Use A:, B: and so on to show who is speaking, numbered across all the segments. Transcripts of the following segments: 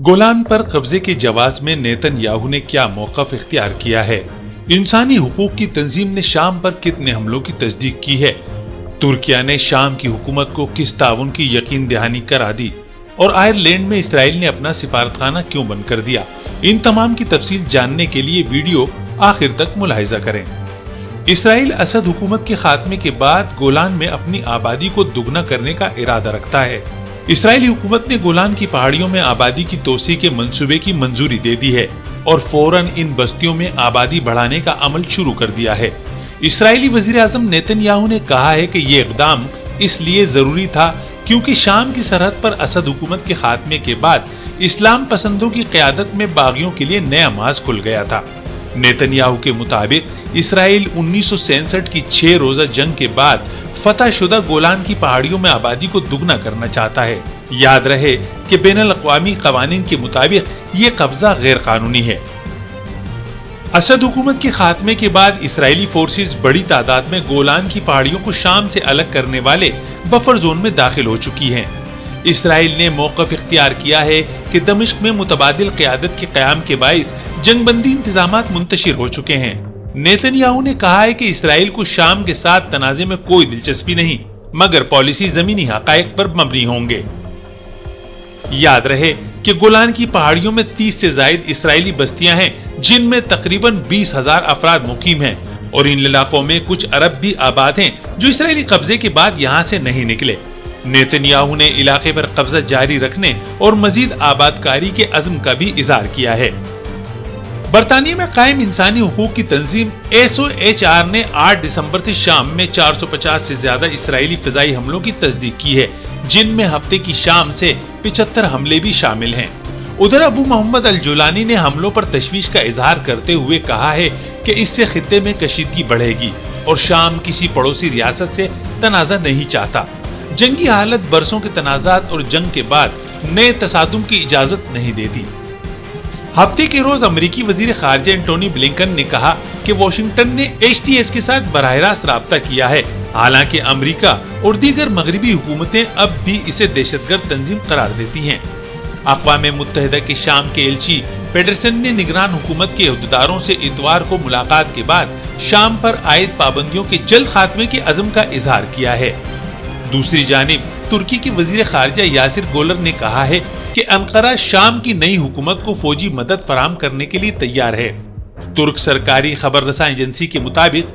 A: Golan पर कब्जे के जवाब में नेतन्याहू ने क्या मौक़िफ़ इख्तियार किया है? इंसानी हुकूक की तंजीम ने शाम पर कितने हमलों की तस्दीक की है? तुर्किया ने शाम की हुकूमत को किस ताउन की यकीन दहानी करा दी? और आयरलैंड में इसराइल ने अपना सिफारतखाना क्यों बंद कर दिया? इन तमाम की तफसील जानने के लिए वीडियो आखिर तक मुलाहिजा करें। इसराइल असद हुकूमत के खात्मे के बाद गोलान में अपनी आबादी को दुगना करने का इरादा रखता है। इसराइली हुकूमत ने गोलान की पहाड़ियों में आबादी की तोसी के मंसूबे की मंजूरी दे दी है और फौरन इन बस्तियों में आबादी बढ़ाने का अमल शुरू कर दिया है। इसराइली वजीर आजम नेतन्याहू ने कहा है कि ये इक़दाम इसलिए जरूरी था क्योंकि शाम की सरहद पर असद हुकूमत के खात्मे के बाद इस्लाम पसंदों की क़यादत में बागियों के लिए नया मार्ग खुल गया था। नेतन्याहू के मुताबिक इसराइल 1967 की 6 रोजा जंग के बाद फतह शुदा गोलान की पहाड़ियों में आबादी को दुगना करना चाहता है। याद रहे कि बैनुल अक़वामी क़वानीन के मुताबिक ये कब्जा गैर कानूनी है। असद हुकूमत के खात्मे के बाद इसराइली फोर्सेस बड़ी तादाद में गोलान की पहाड़ियों को शाम से अलग करने वाले बफर जोन में दाखिल हो चुकी हैं। इसराइल ने मौक़िफ़ इख्तियार किया है कि दमिश्क में मुतबादिल क़यादत के क़याम के बाइस जंगबंदी इंतजामात मुंतशिर हो चुके हैं। नेतन्याहू ने कहा है कि इसराइल को शाम के साथ तनाज़े में कोई दिलचस्पी नहीं, मगर पॉलिसी ज़मीनी हक़ाइक़ पर मबनी होंगे। याद रहे कि गोलान की पहाड़ियों में 30 से ज़ायद इसराइली बस्तियां हैं, जिनमें तकरीबन 20,000 अफराद मुकीम हैं और इन इलाकों में कुछ अरब भी आबाद हैं जो इसराइली कब्जे के बाद यहाँ से नहीं निकले। नेतन्याहू ने इलाके पर कब्जा जारी रखने और मजीद आबादकारी के अज़्म का भी इज़हार किया है। बरतानिया में कायम इंसानी हुकूक की तंजीम SOHR ने 8 दिसंबर से शाम में 450 से ज्यादा इसराइली फ़िज़ाई हमलों की तस्दीक की है, जिनमें हफ्ते की शाम से 75 हमले भी शामिल हैं। उधर अबू मोहम्मद अल जुलानी ने हमलों पर तशवीश का इजहार करते हुए कहा है कि इससे खित्ते में कशीदगी बढ़ेगी और शाम किसी पड़ोसी रियासत से तनाज़ा नहीं चाहता। जंगी हालत बरसों के तनाज़ात और जंग के बाद नए तसादुम की इजाजत नहीं देती। हफ्ते के रोज अमेरिकी वजीर खारजा एंटोनी ब्लिंकन ने कहा कि वाशिंगटन ने HTS के साथ बराह रास्त राब्ता किया है। हालांकि अमेरिका और दीगर मगरबी हुकूमतें अब भी इसे दहशतगर्द तंजीम करार देती हैं। अक़वाम मुत्तहिदा के शाम के एलची पेडरसन ने निगरान हुकूमत के अहदेदारों से इतवार को मुलाकात के बाद शाम पर आयद पाबंदियों के जल्द खात्मे के अज़्म का इजहार किया है। दूसरी जानिब तुर्की के वजीर खारजा यासिर गोलर ने कहा है कि अंकारा शाम की नई हुकूमत को फौजी मदद फराम करने के लिए तैयार है। तुर्क सरकारी खबर रसा एजेंसी के मुताबिक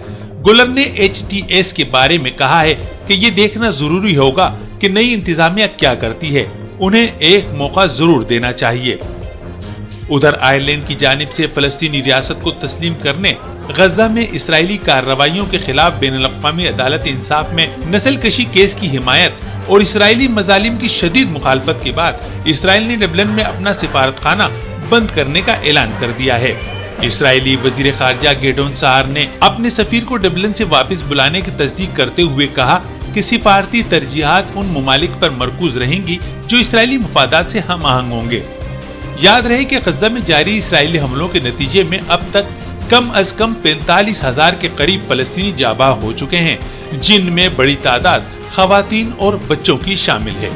A: गोलर ने HTS के बारे में कहा है कि ये देखना जरूरी होगा कि नई इंतजामिया क्या करती है, उन्हें एक मौका जरूर देना चाहिए। उधर आयरलैंड की जानिब से फलस्तीनी रियासत को तस्लीम करने, गजा में इसराइली कार्रवाइयों के खिलाफ बैनुल अक़वामी अदालत इंसाफ में नस्ल कशी केस की हिमायत और इसराइली मजालिम की शदीद मुखालफत के बाद इसराइल ने डबलिन में अपना सिफारतखाना बंद करने का ऐलान कर दिया है। इसराइली वजीर खारजा गेडोन सहार ने अपने सफीर को डबलिन से वापस बुलाने की तस्दीक करते हुए कहा कि सिफारती तरजीहात उन ममालिक पर मरकूज रहेंगी जो इसराइली मुफादात से हम आहंग होंगे। याद रहे कि गजा में जारी इसराइली हमलों के नतीजे में अब तक कम अज कम 45,000 के करीब फलस्तीनी जाबाह हो चुके हैं, जिनमें बड़ी तादाद खवातीन और बच्चों की शामिल है।